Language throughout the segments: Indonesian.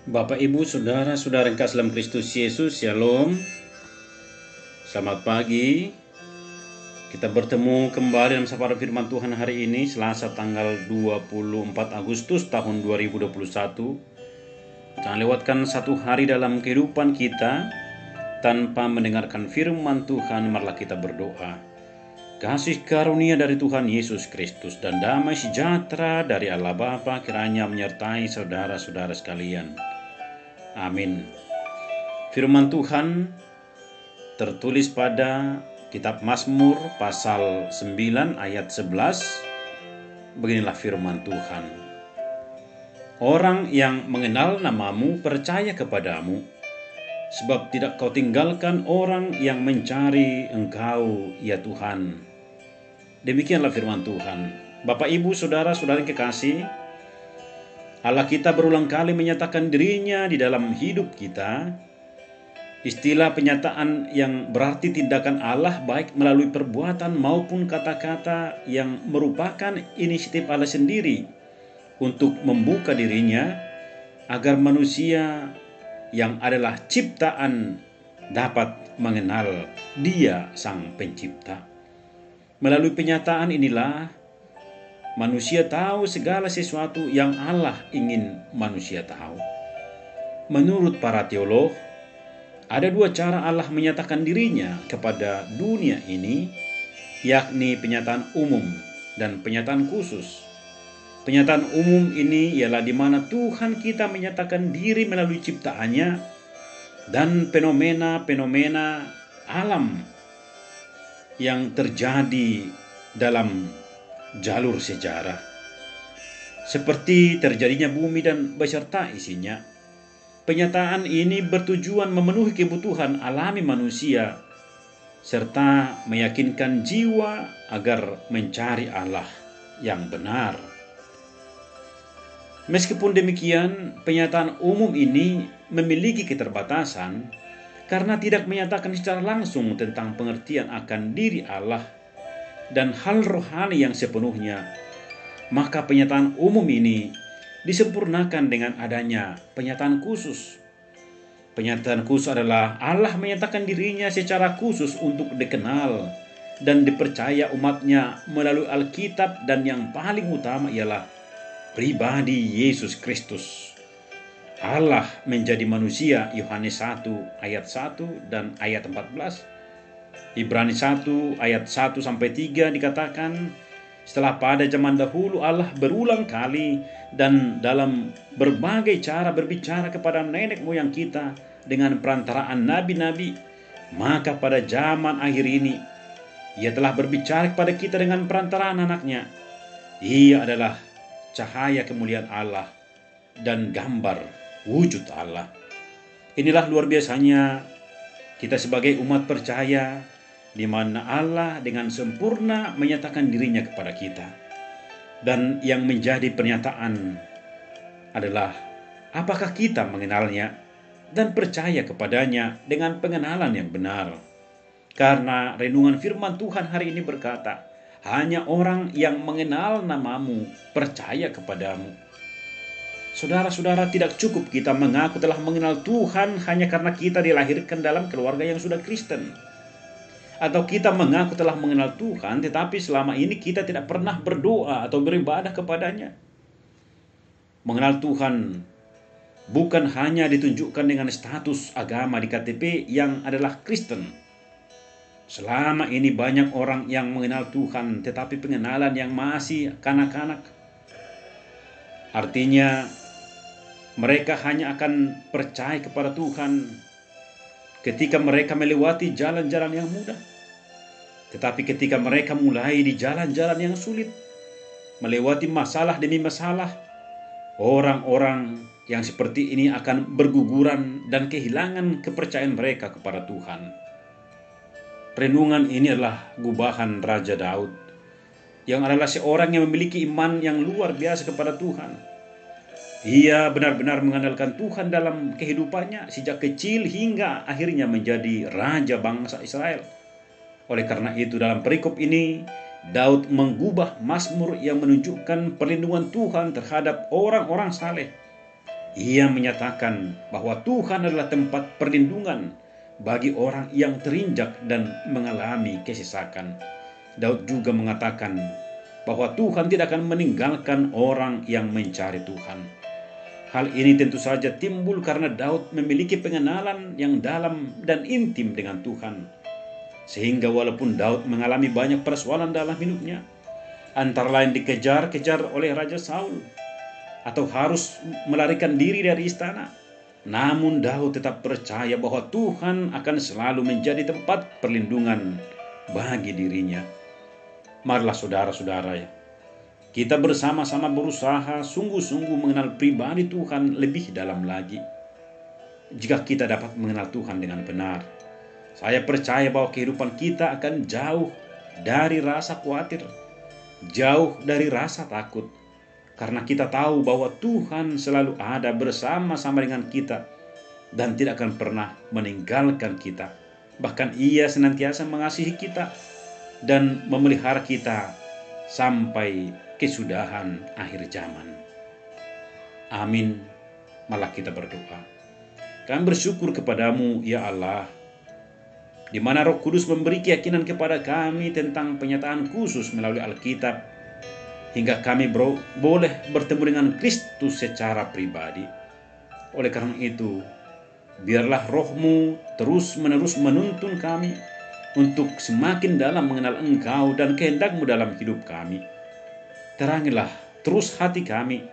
Bapak, Ibu, Saudara-saudara yang kasih dalam Kristus Yesus, Shalom. Selamat pagi. Kita bertemu kembali dalam sapaan firman Tuhan hari ini, Selasa tanggal 24 Agustus tahun 2021. Jangan lewatkan satu hari dalam kehidupan kita tanpa mendengarkan firman Tuhan. Marilah kita berdoa. Kasih karunia dari Tuhan Yesus Kristus dan damai sejahtera dari Allah Bapa kiranya menyertai saudara-saudara sekalian. Amin. Firman Tuhan tertulis pada kitab Mazmur pasal 9 ayat 11. Beginilah firman Tuhan. Orang yang mengenal namamu percaya kepadamu, sebab tidak kau tinggalkan orang yang mencari Engkau, ya Tuhan. Demikianlah firman Tuhan. Bapak, Ibu, Saudara-saudara yang kekasih, Allah kita berulang kali menyatakan dirinya di dalam hidup kita. Istilah penyataan yang berarti tindakan Allah baik melalui perbuatan maupun kata-kata yang merupakan inisiatif Allah sendiri untuk membuka dirinya agar manusia yang adalah ciptaan dapat mengenal Dia Sang Pencipta. Melalui penyataan inilah manusia tahu segala sesuatu yang Allah ingin manusia tahu. Menurut para teolog, ada dua cara Allah menyatakan dirinya kepada dunia ini, yakni penyataan umum dan penyataan khusus. Penyataan umum ini ialah di mana Tuhan kita menyatakan diri melalui ciptaannya dan fenomena-fenomena alam yang terjadi dalam jalur sejarah, seperti terjadinya bumi dan beserta isinya. Penyataan ini bertujuan memenuhi kebutuhan alami manusia serta meyakinkan jiwa agar mencari Allah yang benar. Meskipun demikian, penyataan umum ini memiliki keterbatasan karena tidak menyatakan secara langsung tentang pengertian akan diri Allah dan hal rohani yang sepenuhnya. Maka penyataan umum ini disempurnakan dengan adanya penyataan khusus. Penyataan khusus adalah Allah menyatakan dirinya secara khusus untuk dikenal dan dipercaya umatnya melalui Alkitab, dan yang paling utama ialah pribadi Yesus Kristus. Allah menjadi manusia, Yohanes 1 ayat 1 dan ayat 14. Ibrani 1 ayat 1-3 dikatakan, setelah pada zaman dahulu Allah berulang kali dan dalam berbagai cara berbicara kepada nenek moyang kita dengan perantaraan nabi-nabi, maka pada zaman akhir ini Ia telah berbicara kepada kita dengan perantaraan anaknya. Ia adalah cahaya kemuliaan Allah dan gambar wujud Allah. Inilah luar biasanya kita sebagai umat percaya, di mana Allah dengan sempurna menyatakan dirinya kepada kita. Dan yang menjadi pernyataan adalah apakah kita mengenalnya dan percaya kepadanya dengan pengenalan yang benar. Karena renungan firman Tuhan hari ini berkata, hanya orang yang mengenal namamu percaya kepadamu. Saudara-saudara, tidak cukup kita mengaku telah mengenal Tuhan hanya karena kita dilahirkan dalam keluarga yang sudah Kristen. Atau kita mengaku telah mengenal Tuhan, tetapi selama ini kita tidak pernah berdoa atau beribadah kepadanya. Mengenal Tuhan bukan hanya ditunjukkan dengan status agama di KTP yang adalah Kristen. Selama ini banyak orang yang mengenal Tuhan, tetapi pengenalan yang masih kanak-kanak. Artinya, mereka hanya akan percaya kepada Tuhan ketika mereka melewati jalan-jalan yang mudah. Tetapi ketika mereka mulai di jalan-jalan yang sulit, melewati masalah demi masalah, orang-orang yang seperti ini akan berguguran dan kehilangan kepercayaan mereka kepada Tuhan. Renungan ini adalah gubahan Raja Daud, yang adalah seorang yang memiliki iman yang luar biasa kepada Tuhan. Ia benar-benar mengandalkan Tuhan dalam kehidupannya sejak kecil hingga akhirnya menjadi raja bangsa Israel. Oleh karena itu, dalam perikop ini Daud mengubah Mazmur yang menunjukkan perlindungan Tuhan terhadap orang-orang saleh Ia menyatakan bahwa Tuhan adalah tempat perlindungan bagi orang yang terinjak dan mengalami kesesakan. Daud juga mengatakan bahwa Tuhan tidak akan meninggalkan orang yang mencari Tuhan. Hal ini tentu saja timbul karena Daud memiliki pengenalan yang dalam dan intim dengan Tuhan. Sehingga walaupun Daud mengalami banyak persoalan dalam hidupnya, antara lain dikejar-kejar oleh Raja Saul, atau harus melarikan diri dari istana, namun Daud tetap percaya bahwa Tuhan akan selalu menjadi tempat perlindungan bagi dirinya. Marilah saudara-saudara ya, kita bersama-sama berusaha sungguh-sungguh mengenal pribadi Tuhan lebih dalam lagi. Jika kita dapat mengenal Tuhan dengan benar, saya percaya bahwa kehidupan kita akan jauh dari rasa khawatir, jauh dari rasa takut, karena kita tahu bahwa Tuhan selalu ada bersama-sama dengan kita dan tidak akan pernah meninggalkan kita. Bahkan Ia senantiasa mengasihi kita dan memelihara kita sampai kesudahan akhir zaman. Amin. Malah kita berdoa. Kami bersyukur kepadamu ya Allah, di mana Roh Kudus memberi keyakinan kepada kami tentang penyataan khusus melalui Alkitab, hingga kami boleh bertemu dengan Kristus secara pribadi. Oleh karena itu, biarlah Roh-Mu terus-menerus menuntun kami untuk semakin dalam mengenal Engkau dan kehendak-Mu dalam hidup kami. Terangilah terus hati kami,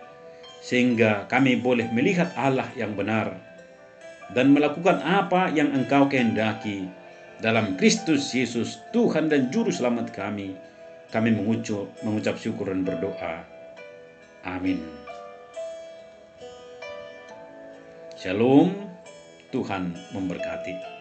sehingga kami boleh melihat Allah yang benar dan melakukan apa yang Engkau kehendaki. Dalam Kristus Yesus, Tuhan dan Juru Selamat kami mengucap syukur dan berdoa. Amin. Shalom, Tuhan memberkati.